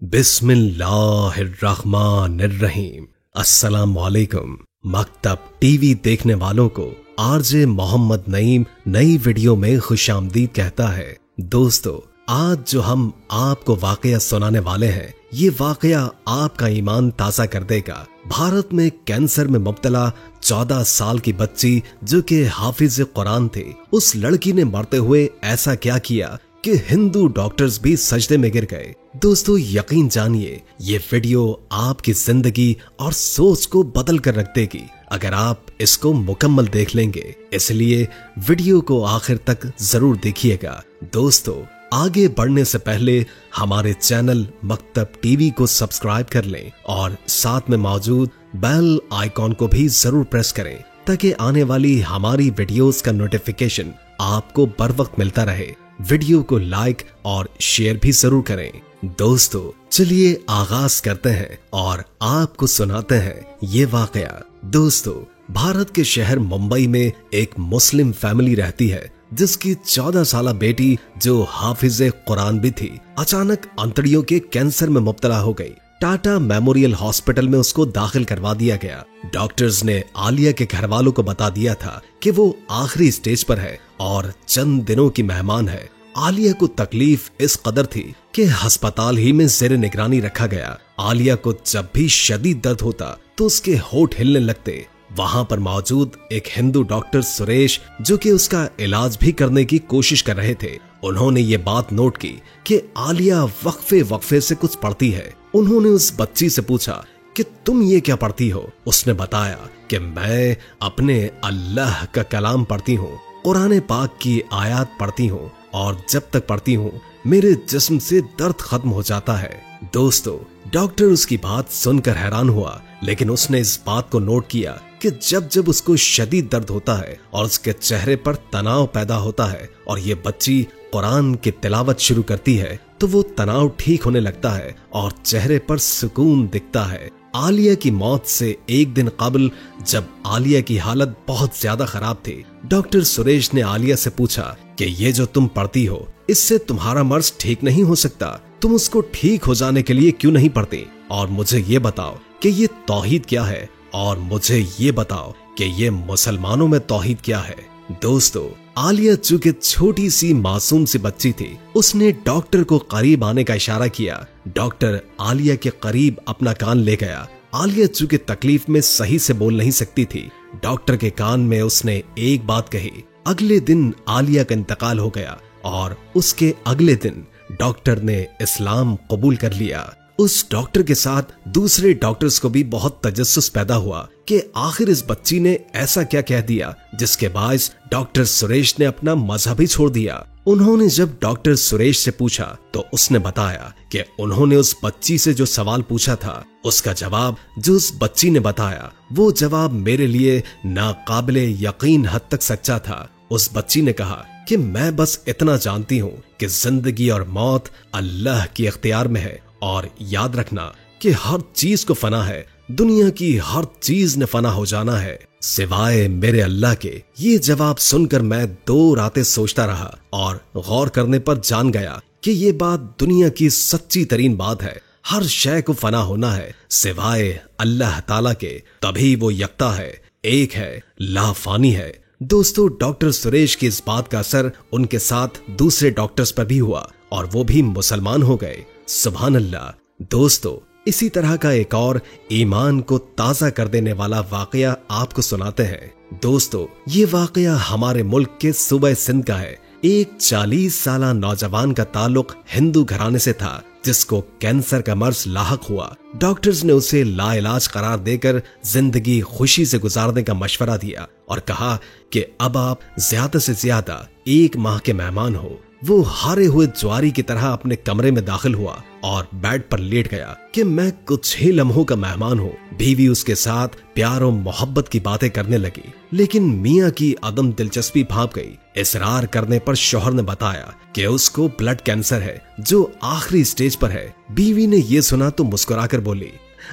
बिस्मिल्लाहिर्रहमानिर्रहीम। अस्सलाम वालेकुम। मकतब टीवी देखने वालों को आरजे मोहम्मद नईम नई वीडियो में खुशामदीद कहता है। दोस्तों, आज जो हम आपको वाकया सुनाने वाले हैं, ये वाकया आपका ईमान ताज़ा कर देगा। भारत में कैंसर में मुब्तला 14 साल की बच्ची जो कि हाफिज कुरान थी, उस लड़की ने मरते हुए ऐसा क्या किया कि हिंदू डॉक्टर्स भी सजदे में गिर गए। दोस्तों, यकीन जानिए, ये वीडियो आपकी जिंदगी और सोच को बदल कर रख देगी अगर आप इसको मुकम्मल देख लेंगे। इसलिए वीडियो को आखिर तक जरूर देखिएगा। दोस्तों, आगे बढ़ने से पहले हमारे चैनल मकतब टीवी को सब्सक्राइब कर लें और साथ में मौजूद बेल आइकॉन को भी जरूर प्रेस करें ताकि आने वाली हमारी वीडियोस का नोटिफिकेशन आपको बर वक्त मिलता रहे। वीडियो को लाइक और शेयर भी जरूर करें। दोस्तों, चलिए आगाज करते हैं और आपको सुनाते हैं ये वाकया। दोस्तों, भारत के शहर मुंबई में एक मुस्लिम फैमिली रहती है जिसकी 14 साल बेटी जो हाफिज कुरान भी थी, अचानक अंतड़ियों के कैंसर में मुब्तला हो गई। टाटा मेमोरियल हॉस्पिटल में उसको दाखिल करवा दिया गया। डॉक्टर्स ने आलिया के घर वालों को बता दिया था कि वो आखिरी स्टेज पर है और चंद दिनों की मेहमान है। आलिया को तकलीफ इस कदर थी कि अस्पताल ही में जेर निगरानी रखा गया। आलिया को जब भी शदीद दर्द होता तो उसके होठ हिलने लगते। वहां पर मौजूद एक हिंदू डॉक्टर सुरेश, जो कि उसका इलाज भी करने की कोशिश कर रहे थे, उन्होंने ये बात नोट की कि आलिया वक्फे वक्फे से कुछ पढ़ती है। उन्होंने उस बच्ची से पूछा कि तुम ये क्या पढ़ती हो? उसने बताया कि मैं अपने अल्लाह का कलाम पढ़ती हूँ, कुरान पाक की आयत पढ़ती हूँ और जब तक पढ़ती हूँ मेरे जिस्म से दर्द खत्म हो जाता है। दोस्तों, डॉक्टर उसकी बात सुनकर हैरान हुआ, लेकिन उसने इस बात को नोट किया कि जब जब उसको शदीद दर्द होता है और उसके चेहरे पर तनाव पैदा होता है और ये बच्ची कुरान की तिलावत शुरू करती है तो वो तनाव ठीक होने लगता है और चेहरे पर सुकून दिखता है। आलिया की मौत से एक दिन कबल जब आलिया की हालत बहुत ज्यादा खराब थी, डॉक्टर सुरेश ने आलिया से पूछा कि ये जो तुम पढ़ती हो, इससे तुम्हारा मर्ज ठीक नहीं हो सकता, तुम उसको ठीक हो जाने के लिए क्यों नहीं पढ़ती? और मुझे ये बताओ कि ये तौहीद क्या है और मुझे ये बताओ कि ये मुसलमानों में तौहीद क्या है। दोस्तों, आलिया चूंकि छोटी सी मासूम सी बच्ची थी, उसने डॉक्टर को करीब आने का इशारा किया। डॉक्टर आलिया के करीब अपना कान ले गया। आलिया चूंकि तकलीफ में सही से बोल नहीं सकती थी, डॉक्टर के कान में उसने एक बात कही। अगले दिन आलिया का इंतकाल हो गया और उसके अगले दिन डॉक्टर ने इस्लाम कबूल कर लिया। उस डॉक्टर के साथ दूसरे डॉक्टर्स को भी बहुत तजस्सुस पैदा हुआ कि आखिर इस बच्ची ने ऐसा क्या कह दिया जिसके बायस डॉक्टर सुरेश ने अपना मजहब ही छोड़ दिया। उन्होंने जब डॉक्टर सुरेश से पूछा तो उसने बताया कि उन्होंने उस बच्ची से जो सवाल पूछा था, उसका जवाब जो उस बच्ची ने बताया, वो जवाब मेरे लिए नाकाबिले यकीन हद तक सच्चा था। उस बच्ची ने कहा कि मैं बस इतना जानती हूँ कि जिंदगी और मौत अल्लाह की इख्तियार में है और याद रखना कि हर चीज को फना है, दुनिया की हर चीज ने फना हो जाना है सिवाय मेरे अल्लाह के। ये जवाब सुनकर मैं 2 रातें सोचता रहा और गौर करने पर जान गया कि ये बात दुनिया की सच्ची तरीन बात है। हर शय को फना होना है सिवाय अल्लाह ताला के, तभी वो यकता है, एक है, लाफानी है। दोस्तों, डॉक्टर सुरेश की इस बात का असर उनके साथ दूसरे डॉक्टर्स पर भी हुआ और वो भी मुसलमान हो गए। सुभान अल्लाह। दोस्तों, इसी तरह का एक और ईमान को ताजा कर देने वाला वाकया आपको सुनाते हैं। दोस्तों, ये वाकया हमारे मुल्क के सूबे सिंध का है। एक 40 साल नौजवान का ताल्लुक हिंदू घराने से था जिसको कैंसर का मर्ज लाहक हुआ। डॉक्टर्स ने उसे लाइलाज करार देकर जिंदगी खुशी से गुजारने का मशवरा दिया और कहा कि अब आप ज्यादा से ज्यादा 1 माह के मेहमान हो। वो हारे हुए ज्वारी की तरह अपने कमरे में दाखिल हुआ और बेड पर लेट गया कि मैं कुछ ही लम्हों का मेहमान हूँ। बीवी उसके साथ प्यार और मोहब्बत की बातें करने लगी, लेकिन मियाँ की अदम दिलचस्पी भाप गई। इसरार करने पर शौहर ने बताया कि उसको ब्लड कैंसर है जो आखिरी स्टेज पर है। बीवी ने ये सुना तो मुस्कुराकर बोली,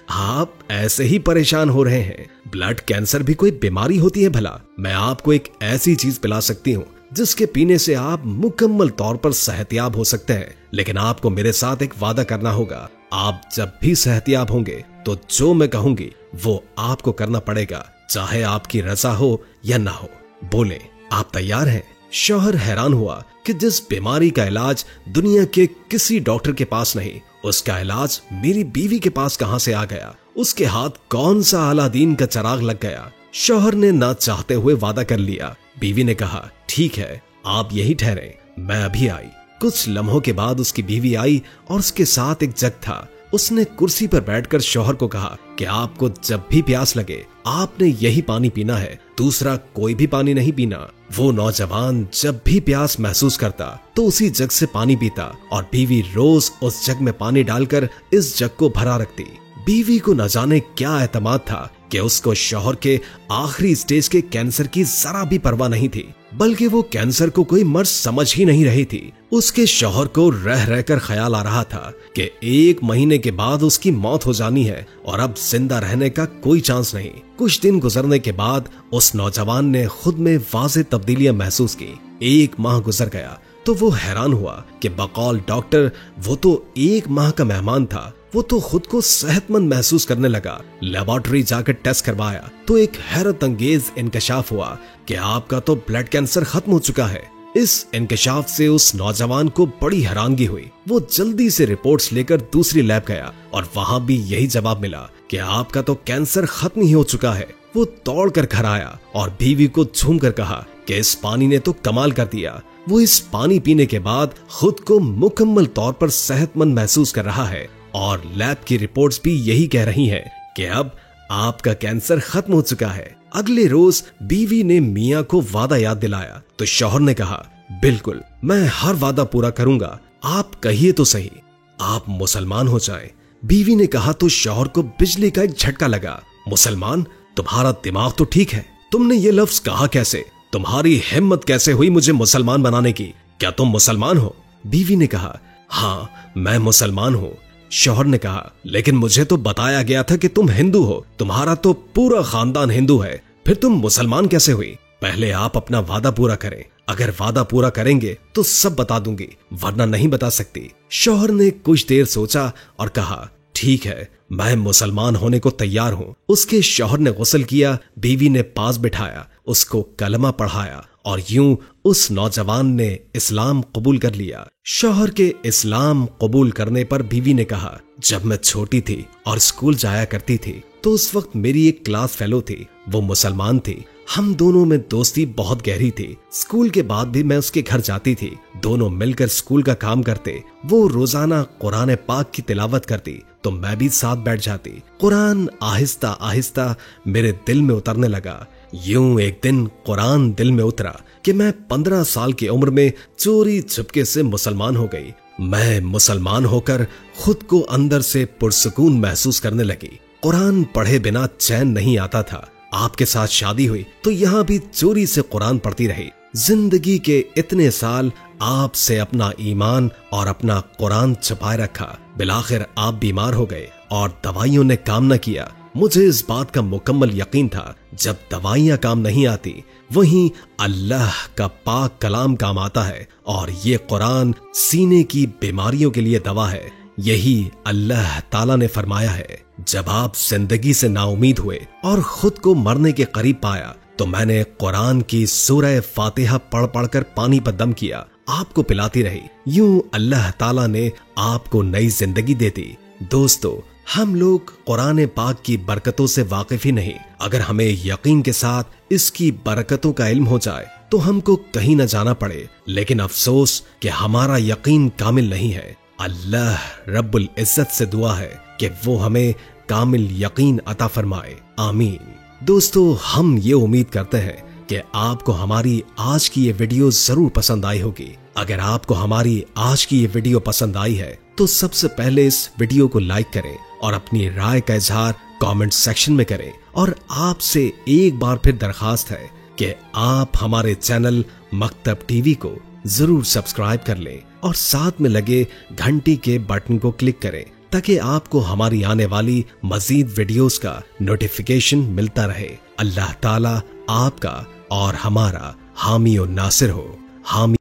आप ऐसे ही परेशान हो रहे हैं, ब्लड कैंसर भी कोई बीमारी होती है भला? मैं आपको एक ऐसी चीज पिला सकती हूँ जिसके पीने से आप मुकम्मल तौर पर सेहतयाब हो सकते हैं, लेकिन आपको मेरे साथ एक वादा करना होगा। आप जब भी सेहतियाब होंगे तो जो मैं कहूंगी वो आपको करना पड़ेगा, चाहे आपकी रजा हो या ना हो। बोले, आप तैयार हैं? शौहर हैरान हुआ कि जिस बीमारी का इलाज दुनिया के किसी डॉक्टर के पास नहीं, उसका इलाज मेरी बीवी के पास कहां से आ गया? उसके हाथ कौन सा अलादीन का चिराग लग गया? शौहर ने ना चाहते हुए वादा कर लिया। बीवी ने कहा, ठीक है, आप यही ठहरे, मैं अभी आई। कुछ लम्हों के बाद उसकी बीवी आई और उसके साथ एक जग था। उसने कुर्सी पर बैठकर शौहर को कहा कि आपको जब भी प्यास लगे आपने यही पानी पीना है, दूसरा कोई भी पानी नहीं पीना। वो नौजवान जब भी प्यास महसूस करता तो उसी जग से पानी पीता और बीवी रोज उस जग में पानी डालकर इस जग को भरा रखती। बीवी को न जाने क्या एतमाद था कि उसको शौहर के आखिरी स्टेज के कैंसर की जरा भी परवाह नहीं थी, बल्कि वो कैंसर को कोई मर्ज समझ ही नहीं रही थी। उसके शौहर को रह रहकर ख्याल आ रहा था कि 1 महीने के बाद उसकी मौत हो जानी है और अब जिंदा रहने का कोई चांस नहीं। कुछ दिन गुजरने के बाद उस नौजवान ने खुद में वाज़ेह तब्दीलियां महसूस की। 1 माह गुजर गया तो वो हैरान हुआ कि बकौल डॉक्टर वो तो 1 माह का मेहमान था, वो तो खुद को सेहतमंद महसूस करने लगा। लेबोरेटरी जाकर टेस्ट करवाया तो एक हैरत अंगेज इंकशाफ हुआ कि आपका तो ब्लड कैंसर खत्म हो चुका है। इस इंकशाफ से उस नौजवान को बड़ी हैरानगी हुई। वो जल्दी से रिपोर्ट्स लेकर दूसरी लैब गया और वहां भी यही जवाब मिला कि आपका तो कैंसर खत्म ही हो चुका है। वो दौड़कर घर आया और बीवी को झूम कर कहा कि इस पानी ने तो कमाल कर दिया। वो इस पानी पीने के बाद खुद को मुकम्मल तौर पर सेहतमंद महसूस कर रहा है और लैब की रिपोर्ट्स भी यही कह रही हैं कि अब आपका कैंसर खत्म हो चुका है। अगले रोज बीवी ने मियां को वादा याद दिलाया तो शौहर ने कहा, बिल्कुल, मैं हर वादा पूरा करूंगा, आप कहिए तो सही, आप मुसलमान हो जाएं। बीवी ने कहा तो शौहर को बिजली का एक झटका लगा। मुसलमान? तुम्हारा दिमाग तो ठीक है, तुमने ये लफ्ज कहा कैसे? तुम्हारी हिम्मत कैसे हुई मुझे मुसलमान बनाने की? क्या तुम मुसलमान हो? बीवी ने कहा, हाँ, मैं मुसलमान हूँ। शौहर ने कहा, लेकिन मुझे तो बताया गया था कि तुम हिंदू हो, तुम्हारा तो पूरा खानदान हिंदू है, फिर तुम मुसलमान कैसे हुई? पहले आप अपना वादा पूरा करें, अगर वादा पूरा करेंगे तो सब बता दूंगी, वरना नहीं बता सकती। शौहर ने कुछ देर सोचा और कहा, ठीक है, मैं मुसलमान होने को तैयार हूँ। उसके शौहर ने गुस्ल किया, बीवी ने पास बिठाया, उसको कलमा पढ़ाया और यूं उस नौजवान ने इस्लाम कबूल कर लिया। शौहर के इस्लाम कबूल करने पर बीवी ने कहा, जब मैं छोटी थी और स्कूल जाया करती थी तो उस वक्त मेरी एक क्लास फेलो थी, वो मुसलमान थी। हम दोनों में दोस्ती बहुत गहरी थी। स्कूल के बाद भी मैं उसके घर जाती थी, दोनों मिलकर स्कूल का काम करते। वो रोजाना कुरान पाक की तिलावत करती तो मैं भी साथ बैठ जाती। कुरान आहिस्ता आहिस्ता मेरे दिल में उतरने लगा। यूं एक दिन कुरान दिल में उतरा कि मैं 15 साल की उम्र में चोरी छुपके से मुसलमान हो गई। मैं मुसलमान होकर खुद को अंदर से पुरसुकून महसूस करने लगी। कुरान पढ़े बिना चैन नहीं आता था। आपके साथ शादी हुई तो यहाँ भी चोरी से कुरान पढ़ती रही। जिंदगी के इतने साल आपसे अपना ईमान और अपना कुरान छुपाए रखा। बिलाखिर आप बीमार हो गए और दवाइयों ने काम न किया। मुझे इस बात का मुकम्मल यकीन था, जब दवाइयां काम नहीं आती वहीं अल्लाह का पाक कलाम काम आता है और ये कुरान सीने की बीमारियों के लिए दवा है। यही अल्लाह ताला ने फरमाया है, जब आप जिंदगी से नाउमीद हुए और खुद को मरने के करीब पाया तो मैंने कुरान की सूरह फातिहा पढ़ पढ़कर पानी पर दम किया, आपको पिलाती रही। यूं अल्लाह ताला ने आपको नई जिंदगी दे दी। दोस्तों, हम लोग कुरान पाक की बरकतों से वाकिफ ही नहीं। अगर हमें यकीन के साथ इसकी बरकतों का इल्म हो जाए तो हमको कहीं न जाना पड़े। लेकिन अफसोस कि हमारा यकीन कामिल नहीं है। अल्लाह रब्बुल इज्जत से दुआ है कि वो हमें कामिल यकीन अता फरमाए, आमीन। दोस्तों, हम ये उम्मीद करते हैं कि आपको हमारी आज की ये वीडियो जरूर पसंद आई होगी। अगर आपको हमारी आज की ये वीडियो पसंद आई है तो सबसे पहले इस वीडियो को लाइक करें और अपनी राय का इजहार कमेंट सेक्शन में करें। और आपसे एक बार फिर दरखास्त है कि आप हमारे चैनल मकतब टीवी को जरूर सब्सक्राइब कर लें और साथ में लगे घंटी के बटन को क्लिक करें ताकि आपको हमारी आने वाली मजीद वीडियोस का नोटिफिकेशन मिलता रहे। अल्लाह ताला आपका और हमारा हामी और नासिर हो। हामी